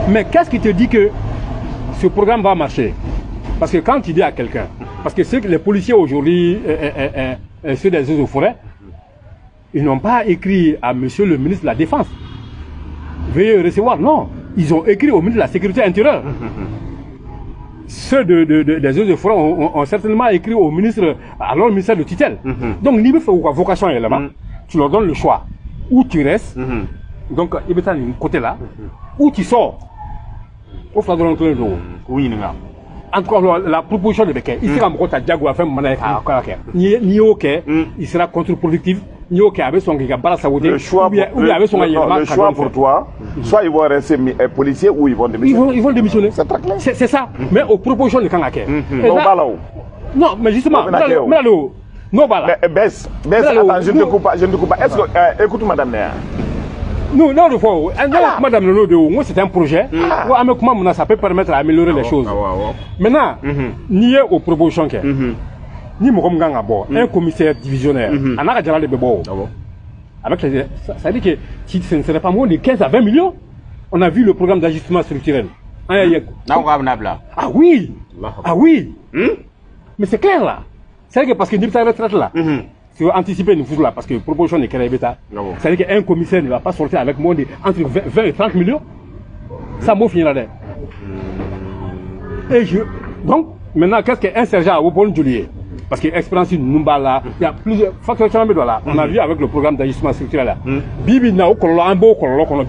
mais qu'est-ce qui te dit que ce programme va marcher? Parce que quand tu dis à quelqu'un, parce que c'est que les policiers aujourd'hui, ceux des eaux et forêts, Ils n'ont pas écrit à monsieur le ministre de la Défense. Veuillez recevoir. Non. Ils ont écrit au ministre de la Sécurité intérieure. Ceux des eaux de forêt ont certainement écrit au ministre, alors le ministère de tutelle. Donc, l'IBE fait vocation est là-bas. Tu leur donnes le choix. Où tu restes, donc, il y a un côté là, où tu sors. Au flagrant de l'eau. Oui, En tout cas, la proposition de Béquet, il sera encore à Diago à faire ni ok, il sera contre-productif, ni ok avec son gars saoudien. Le choix, le choix pour toi, soit ils vont rester policiers ou ils vont démissionner. Ils vont démissionner. C'est ça. Mais aux propositions de Kangaké. Non, mais justement, non, voilà. Mais baisse, attends, je ne te coupe pas, Est-ce que, écoute, madame Néa. Non, madame moi c'est un projet. Comment ça peut permettre d'améliorer les choses. Maintenant, ni aux propositions ni un commissaire divisionnaire. Avec ça veut dire que ce ne serait pas moins de 15 à 20 millions. On a vu le programme d'ajustement structurel. Ah oui. Ah oui. Mais c'est clair là. C'est que parce que nous retraite là. Tu veux anticiper une là parce que proposition de créer bêta. C'est-à-dire qu'un commissaire ne va pas sortir avec moins de entre 20 et 30 millions. Ça m'a fini là. Et donc, maintenant, qu'est-ce qu'un sergent au bon Juliet? Parce que l'expérience Numba là, il y a plusieurs facteurs qui sont là. On a vu avec le programme d'ajustement structurel là. Bibi n'a aucun beau colon.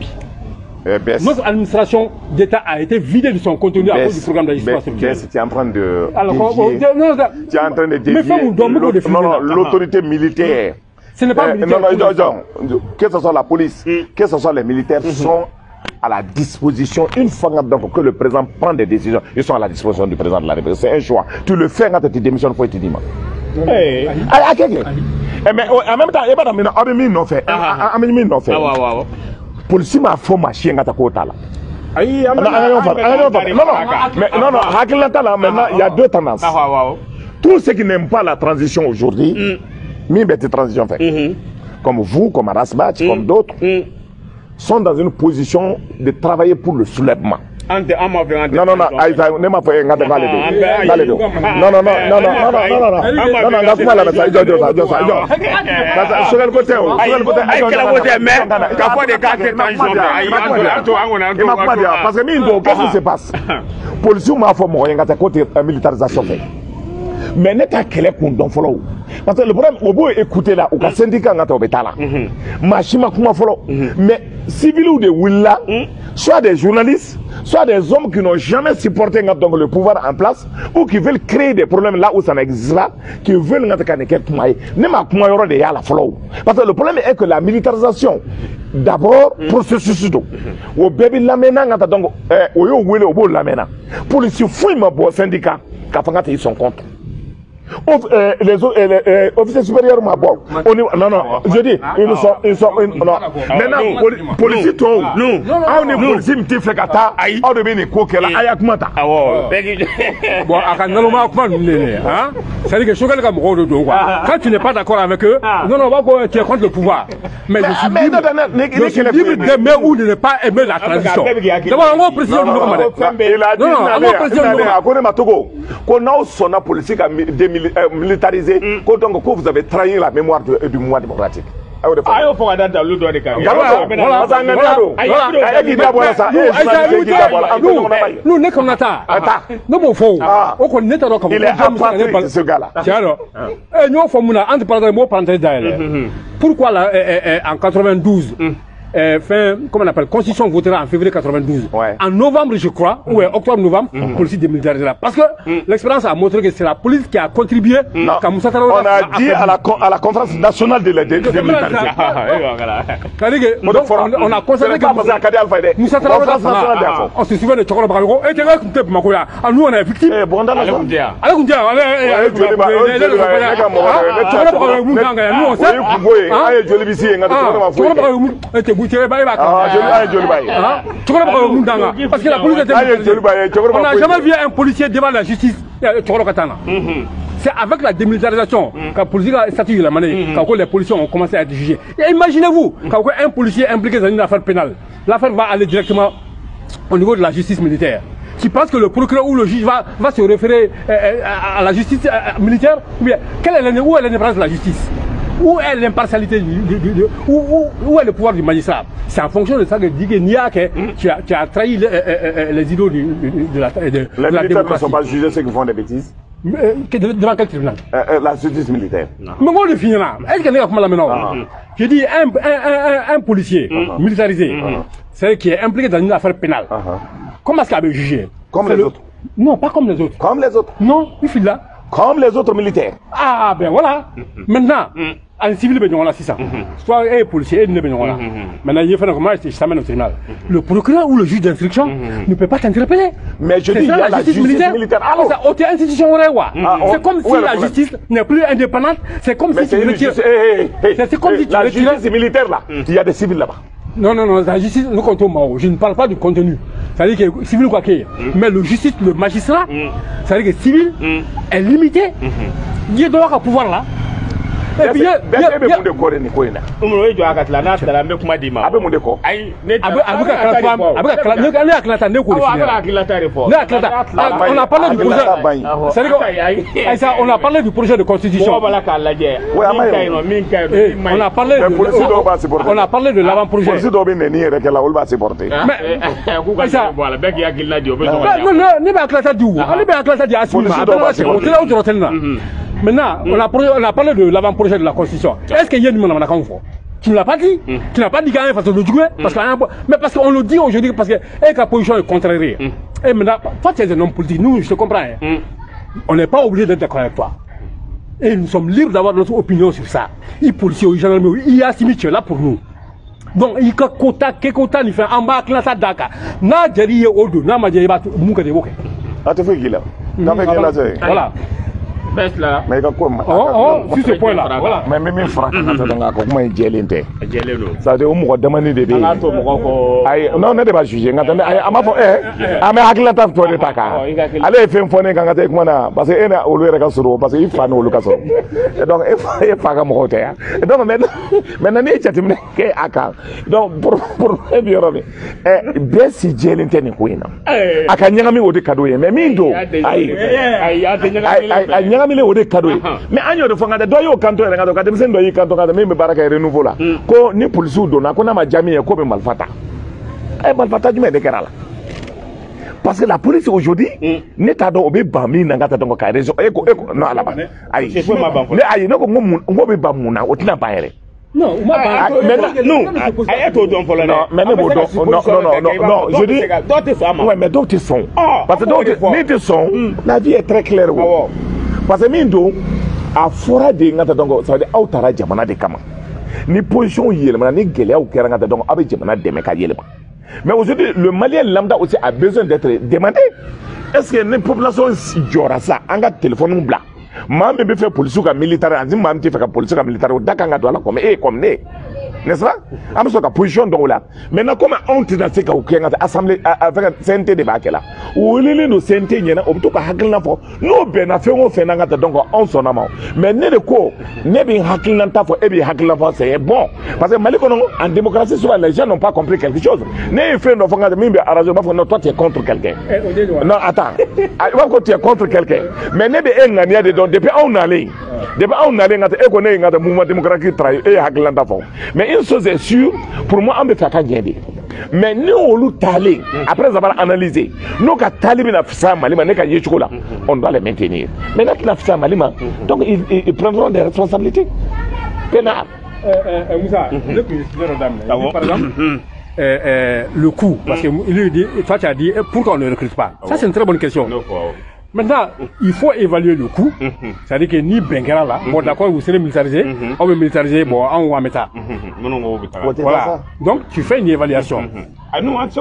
Notre administration d'État a été vidée de son contenu à cause du programme d'ajustement structurel. Tu es en train de l'autorité militaire. Ce n'est pas militaire. Non, que ce soit la police, que ce soit les militaires, sont à la disposition, une fois que le président prend des décisions, ils sont à la disposition du président de la République. C'est un choix. Tu le fais quand tu démissionnes, il faut être dit. Mais en même temps, il n'y a pas de police m'a fait ma chienne à ta côte là. Non, maintenant il y a deux tendances. Tous ceux qui n'aiment pas la transition aujourd'hui, transition fait. Comme vous, comme Arasbach, comme d'autres, sont dans une position de travailler pour le soulèvement. Non, parce que qu'est-ce qui se passe? Police m'a fait mon côté militarisation fait. Mais n'est pas quel est qu'on donne follow. Parce que le problème, au bout écouter là, au cas syndicat n'a pas là. Machima kuma follow. Mais civil ou des Willa, soit des journalistes, soit des hommes qui n'ont jamais supporté donc le pouvoir en place, ou qui veulent créer des problèmes là où ça n'existe pas, qui veulent parce que le problème est que la militarisation, d'abord, processus d'eau. Au bébé lamena, donc, au yo wele au beau lamena. Police fouille ma beau syndicat, quand ils sont contre. Les officiers supérieurs m'ont non, je dis, ils sont, non. Maintenant, policiers, non, on est policiers, mais tu fais kata, on devient une coquille là, ayak mata. Bon, à normalement, ça veut dire que chacun a mon de dos. Quand tu n'es pas d'accord avec eux, non, tu es contre le pouvoir. Mais je suis libre d'aimer ou de ne pas aimer la transition. D'abord, on va préciser le numéro. Qu'on a son politique militarisé, donc vous avez trahi la mémoire du mouvement démocratique. Nous n'est qu'on attend. Nous bon faux. On n'est pas comme il est apparti ce gars-là. Nous formons entre parenthèses. Pourquoi là en 92? Comment on appelle, constitution votera en février 92. En novembre, je crois, ou octobre-novembre, police démilitarisée là. Parce que l'expérience a montré que c'est la police qui a contribué. On a dit à la conférence nationale de la démilitarisation. On a constaté que Moussa Traoré, on se souvient de Chokora Barago, et nous on est victime. Parce que la police on n'a jamais vu un policier devant la justice. C'est avec la démilitarisation que la police a statué la manée, quand les policiers ont commencé à être jugés. Imaginez-vous, quand un policier impliqué dans une affaire pénale, l'affaire va aller directement au niveau de la justice militaire. Tu penses que le procureur ou le juge va se référer à la justice militaire? Ou bien, où est l'indépendance de la justice? Où est l'impartialité où est le pouvoir du magistrat? C'est en fonction de ça que dit que Niak, tu as trahi les idéaux de la démocratie. Les militaires ne sont pas jugés ceux qui font des bêtises. Devant quel tribunal? La justice militaire. Mais on le finit là. Est-ce qu'il y a comment la maintenant? Je dis un policier militarisé, c'est qui est impliqué dans une affaire pénale. Comment est-ce qu'il avait jugé? Comme les autres. Non, pas comme les autres. Comme les autres. Non, il file là. Comme les autres militaires. Ah ben voilà. Maintenant, en civil, on a 600. Soit un policier, il n'est pas là. Maintenant, il fait comment je t'amène au tribunal. Le procureur ou le juge d'instruction ne peut pas t'interpeller. Mais je dis, il y a la justice militaire. Alors, c'est autre institution. C'est comme si la justice n'est plus indépendante. C'est comme si tu retires. C'est comme si tu la justice militaire là, il y a des civils là-bas. Non, la justice, nous comptons Mao. Je ne parle pas du contenu. C'est-à-dire que civil quoi qu'il y ait. Mais le justice, le magistrat, c'est-à-dire que civil est limité. Il doit avoir pouvoir là. Et puis, il y a on a parlé du projet. On a parlé du projet de constitution. On a parlé de l'avant-projet. Maintenant, on a parlé de l'avant-projet de la Constitution. Est-ce qu'il y a une demande à tu ne l'as pas dit. Tu n'as pas dit qu'il y a une façon de jouer. Mais parce qu'on le dit aujourd'hui, parce que la position est contrariée. Et maintenant, toi, tu es un homme politique, nous, je te comprends. On n'est pas obligé d'être d'accord avec toi. Et nous sommes libres d'avoir notre opinion sur ça. Les policiers, les gendarmes, il y a Simi, tu es là pour nous. Donc, il y a quota, il fait en bas, classe à Dakar. N'a pas dit au dos, n'a pas dit au dos. Ah, tu fais qui là? Voilà. Mais sur ce point là, voilà. Mais même frappe, comment il gèle. Ça veut dire demander des non, on ne pas juger. Allez, fais un phone quand tu es parce que est au lieu de casser, parce qu'il faut nous le casser. Donc, il faut que mon côté. Donc, maintenant, il y a donc, pour bien, bien si gèle interne quoi. À Kanyami au décado, mais mindo. Mais agno de fanga do yo kanto nga do kadem sendo yi kanto nga me baraka renouveau la ko ni police dona ko na ma jami ko be malfata malfata du me de kerala parce que la police aujourd'hui n'état do be bami na ngata donc ka raison eko non ala ba ay ne ay no ko ngo be bamuna o tina bayere non non je dis ouais mais d'autres sont parce que d'autres sont la vie est très claire. Parce que Mindo a fora de ngata donc ça veut dire autara jamana de kama ni position yelema ni gelea ou keranga donc abe jamana de meka yelema. Mais aujourd'hui le Malien lambda aussi a besoin d'être demandé. Est-ce que les populations jora ça anga téléphone blanc mambe be fait police ou militaire azim mambe te fait police ou militaire dakanga dola comme n'est-ce pas? Am so ka position donc là. Maintenant comment on te dans ce cas ou assemblée avec CNT débat là. Ou lele no CNT nyena o to ka hakilna fo. No be na fe on fait na ngata donc on son amant. Mais ne de ko ne bi hakilna ta fo e bi hakilna fo c'est bon. Parce que Mali kono en démocratie souvent les gens n'ont pas compris quelque chose. Ne fait no fo ngata mimbe arranger ba fo no toi tu es contre quelqu'un. Non attends. Va ko tu es contre quelqu'un. Mais ne be engania de donc depuis on allait. Depuis on allait ngata e ko ne ngata mouvement démocratique trahi e hakilna ta fo. Mais une chose est sûre, pour moi, on me fait pas gagner. Mais nous, on talé, après avoir analysé, nous, quand talé, on doit les maintenir. Maintenant qu'il a fait ça, donc ils prendront des responsabilités pénales. Moussa, par exemple, le coût, parce que toi, tu as dit, pourquoi on ne recrute pas? Ça, c'est une très bonne question. Maintenant, il faut évaluer le coût. C'est-à-dire que ni Bengara là, bon d'accord, vous serez militarisé, on va militariser, bon, en Ouameta. Voilà. Donc, tu fais une évaluation. C'est-à-dire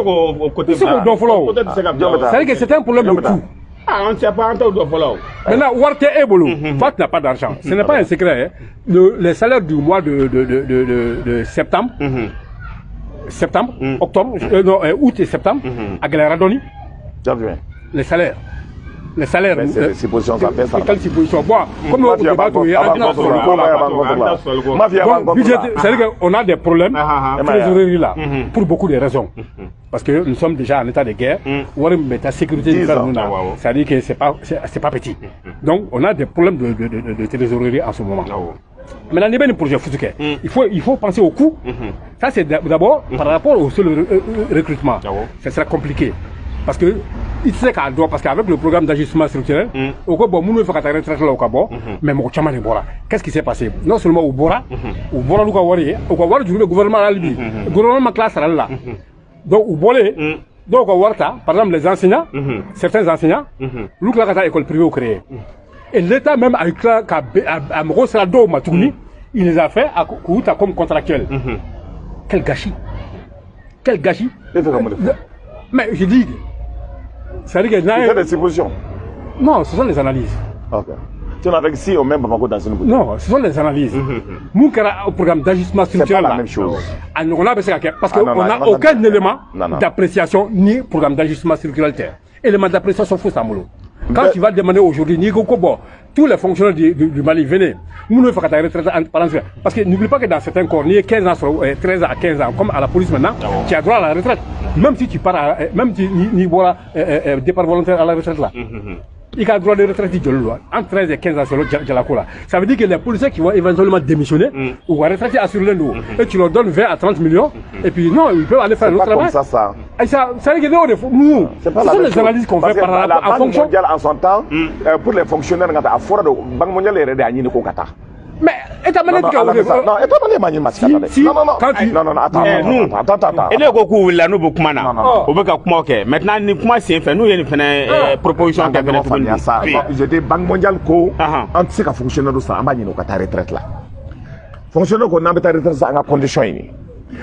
que c'est un problème de coût. Ah, on ne sait pas maintenant, Warte Ebolo, toi, tu n'as pas d'argent. Ce n'est pas un secret. Les salaires du mois de septembre, octobre, août et septembre, à Galeradoni, les salaires. Les salaires. C'est supposition, ça fait ça. Quelle supposition? Bon, comme on débat, c'est-à-dire qu'on a des problèmes de trésorerie là, pour beaucoup de raisons. Parce que nous sommes déjà en état de guerre, la sécurité, c'est-à-dire que c'est pas petit. Donc, on a des problèmes de trésorerie en ce moment. Maintenant, il y a un projet Foutouké. Il faut penser au coût. Ça, c'est d'abord par rapport au seul recrutement. Ça sera compliqué. Parce que, il sait parce qu'avec le programme d'ajustement structurel, au cas où il faut que tu retraite là au Cabo, mais mon chaman est Bora. Qu'est-ce qui s'est passé? Non seulement au Bora, au Bora, le gouvernement à la Libye, le gouvernement classe à là. Donc, au Bolé, donc au Warta, par exemple, les enseignants, certains enseignants, l'école privée au créé. Et l'État même a eu à Mrosrado Matouni, il les a fait à Kouta comme contractuel. Quel gâchis! Quel gâchis! Mais je dis, c'est des suppositions. Non, ce sont les analyses. Ok. Tu en as avec si au même Bamako dans une. Non, ce sont les analyses. Mon programme d'ajustement structurel. C'est pas la même chose. Parce qu'on n'a aucun élément d'appréciation ni programme d'ajustement structurel. Élément d'appréciation faux Samolo. Quand tu vas demander aujourd'hui, tous les fonctionnaires du Mali, venez. Nous ne faisons pas de retraite. Parce que n'oublie pas que dans certains corps, il y a 15 ans, 13 à 15 ans, comme à la police maintenant, tu as droit à la retraite. Même si tu pars, même si tu vois départ volontaire à la retraite là. Il a droit de retraite entre 13 et 15 ans sur le. Ça veut dire que les policiers qui vont éventuellement démissionner ou vont retraiter à sur l'Indo et tu leur donnes 20 à 30 millions et puis non, ils peuvent aller faire un autre travail. C'est pas comme ça. Ça veut dire que nous, ce sont les analyses qu'on fait par rapport à fonction. La Banque mondiale en son temps, pour les fonctionnaires, à fora de Banque mondiale est rédactée à Nikokata. Mais état mané non, attends. Et le Goku là nous beaucoup mana. On veut comment OK. Maintenant ni comment c'est fait nous il y a une proposition qui a ça. Je dis Banque mondiale ko en ce que fonctionnaire ça en bas ni ta retraite là. Fonctionnaire ko na ta retraite ça en condition ini.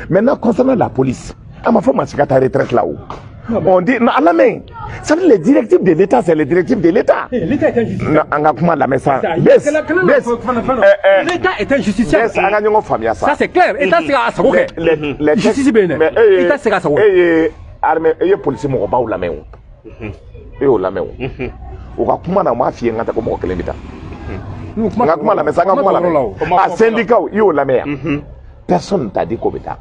Maintenant concernant la police, à ma forme ta retraite là où on dit non à la main. Ça veut dire les directives de l'État, c'est les directives de l'État. L'État est injustifié. L'État est injustifié. Ça c'est clair. L'État c'est à sa justice bien. L'État c'est à sa armée et policiers m'ont pas ou la main. Et au la main. Au cas comment na ma fille ngata comme okele mita. Ngakuma la main, ça ngakuma la main. Ah syndicat yo la main. Personne ne t'a dit qu'on bêta.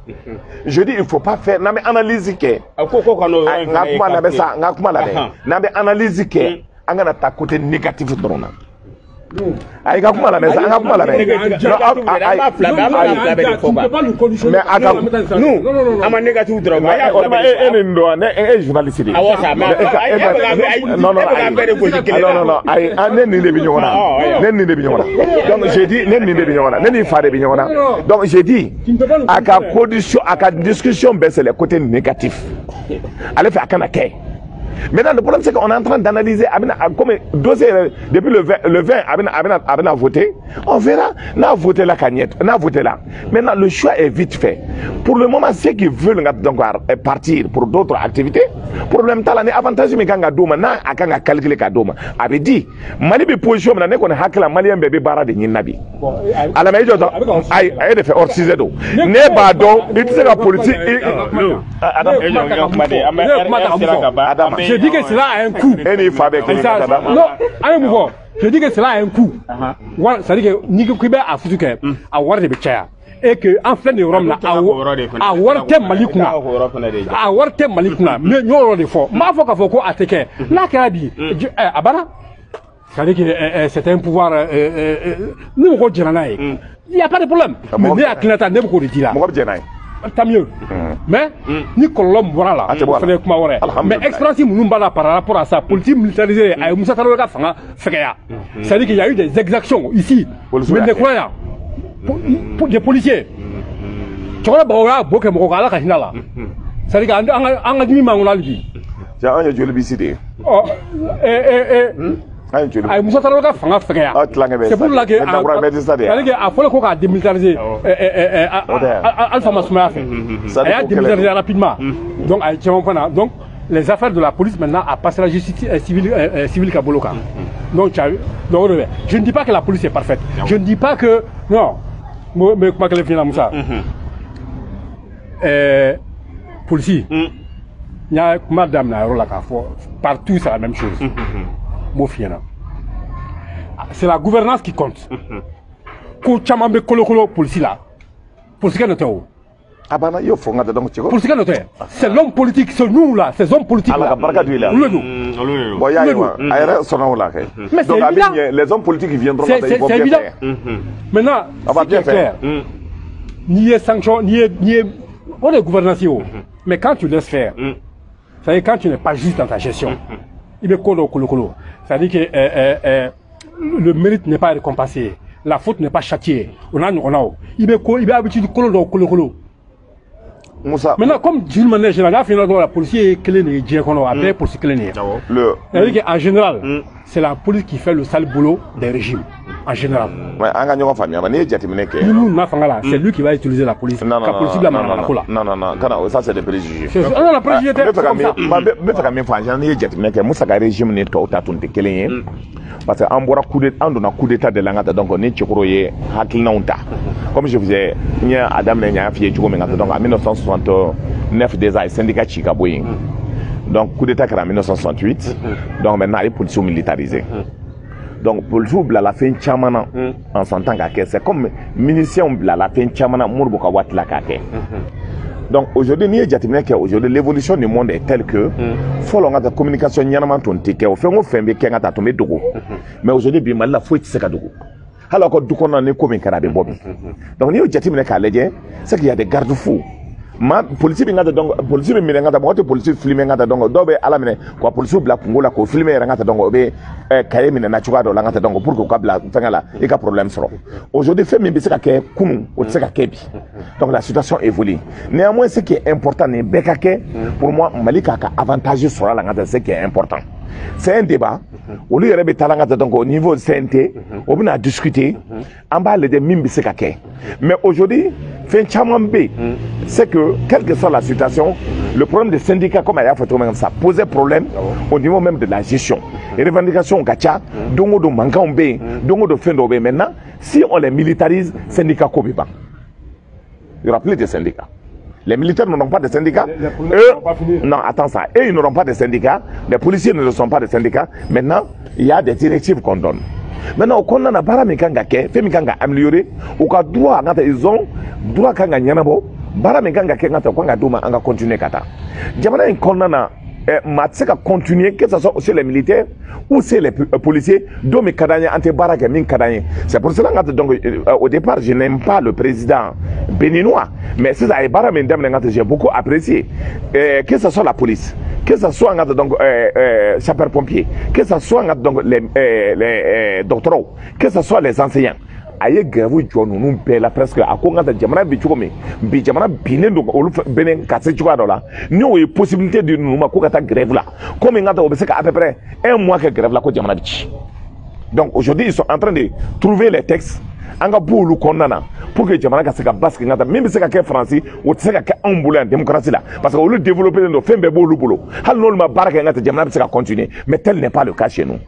Je dis il ne faut pas faire non mais analyse que analyse que angana ta côté négatif drona. Ay ga kuma la mesa anga kuma la mesa. Mais aka nous ama négatif drona. Journaliste. Non. Ay anen ni bi ñona. Nen ni bi ñona. Donc j'ai dit nen ni bi ñona. Nen ni faade bi ñona. Donc j'ai dit aka condition aka discussion baisse les côtés négatifs. Allez faire akana kay. Maintenant, le problème, c'est qu'on est en train d'analyser, comme dossier, depuis le 20, Abena voté, on verra, on a voté la cagnotte, on a voté là. Maintenant, le choix est vite fait. Pour le moment, ceux qui veulent donc partir pour d'autres activités, pour le même temps, les avantages, mais quand on a calculé Kadoma, avait dit, Mali be position, on a qu'on a la Malien bébé bara de Ninabi. À la meilleure, aïe, de faire hors 6 d'eau. N'est pas donc, il sait la politique. Je dis que cela a un coût. Non, un mouvement. Je dis que cela a un coût. C'est-à-dire que Nico Kibé a foutu à War de Béchaya. Et que en fin de Rome, à Warte Malikuna, à Warte Malikuna, mais nous on est fort. Ma foi qu'il faut attaquer. Là, Karabi, Abana, c'est-à-dire que c'est un pouvoir. Nous, on il n'y a pas de problème. Mais il y a qui n'attendait beaucoup de dire là. Tant mieux. Mais ni colombe voilà là. Mais expérience Moumbala par rapport à sa politique militarisée à Moussa Taroga Fanga Feya. C'est-à-dire qu'il y a eu des exactions ici. Mais des croyants. Pour des policiers. Tu vois, beaucoup de gens là, là. C'est-à-dire qu'en a demi mangola lui. J'ai un joli bicide. Oh, Moussa Taroga Fanga Feya. C'est pour la guerre. C'est-à-dire qu'il faut qu'on a démilitarisé. Alpha Massouma fait. Elle a démilitarisé rapidement. Donc, les affaires de la police maintenant a passé la justice civile Kaboloka. Donc, je ne dis pas que la police est parfaite. Je ne dis pas que. Non. Mais comment qu'elle est finie Moussa? Policier. Il y a madame partout c'est la même chose. C'est la gouvernance qui compte. C'est l'homme politique, c'est nous là, ces hommes politiques là. Bon, il y a mais donc, les hommes politiques viendront. C'est évident. Maintenant, on va bien faire. Ni les sanctions, ni les gouvernances. Mais quand tu laisses faire, c'est-à-dire quand tu n'es pas juste dans ta gestion, il est colo. C'est-à-dire que le mérite n'est pas récompensé, la faute n'est pas châtiée. Il est habitué de colo. Maintenant, comme Jules Mané, la police est clé, après pour se clé. C'est-à-dire qu'en général, c'est la police qui fait le sale boulot des régimes. En général. C'est lui qui va utiliser la police. Non, ça c'est des préjugés. La préjugé parce qu'on a coup d'état de l'angata donc on est tchokoroye hakilnaunta. Comme je vous ai dit, Adam n'a fait donc en 1969 des syndicats Chicaboing. Donc coup d'état en 1968. Donc maintenant les policiers militarisés. Donc pour le la fin chamana en s'entend qu'à c'est comme munitions la fin chamana mourboka wat la kake. Donc aujourd'hui, l'évolution du monde est telle que faut l'on a de communication nyanaman ton ticket au fait on fait mais qu'un a tombé dogo. Mais aujourd'hui bien mal la faut c'est cadeau. Alors que du coup on en est comme un carabé bobi. Donc ni au jatimine kaleje c'est qu'il y a des garde-fous. Ma police bingata donc police bingata mo te police filmer ngata donc dobe ala mine ko police bla kungola ko filmer ngata donc be kaye mine na chuga do la ngata donc pour ko kabla fengala et ka problème soro aujourd'hui fait même c'est ka kunu o c'est ka kebi donc la situation évolue néanmoins ce qui est important n'est bekake pour moi malika ka avantage sur la ngata c'est qui est important c'est un débat au lieu de talangata donc au niveau de CNT on a discuté en bas de mimbi c'est ka mais aujourd'hui c'est que, quelle que soit la situation, le problème des syndicats, comme il a fait ça, posait problème au niveau même de la gestion. Les revendications, gacha, dongo de mankambe, dongo de fendobe. Maintenant, si on les militarise, syndicats comme il y aura plus de syndicats. Les militaires n'auront pas de syndicats. Non, attends ça. Eux, ils n'auront pas de syndicats. Les policiers ne sont pas de syndicats. Maintenant, il y a des directives qu'on donne. Maintenant, on a bara mikanga ke, fait mikanga améliorer, ou ka droit ngata ils ont droit kanga nyanabo, bara mikanga ke ngata kwanga duma anga continuer kata. Jamana in konnana matseka continuer que ce soit chez les militaires ou chez les policiers, domi kadanya ante bara ke min kadanya. C'est pour cela ngata donc au départ je n'aime pas le président béninois, mais c'est ça bara min dam ngata j'ai beaucoup apprécié. Que ce soit la police, que ce soit donc sapeurs-pompiers, que ce soit donc les doctorats, que ce soit les enseignants. Aye grève nous la presque à quoi ngata jamana bichukome bi jamana binen donc olu benen kasse chuka dola ni o possibilité de nous ma ko kata grève là comme ngata obeseka à peu près un mois que grève là ko jamana bichi. Donc aujourd'hui ils sont en train de trouver les textes anga bolu konnana pour que jamana ka se ka basque ngata même se ka ke français ou se ka ambuler en démocratie là parce que au lieu de développer nos fembe bolu bolo hal non ma baraka ngata jamana se ka continuer mais tel n'est pas le cas chez nous.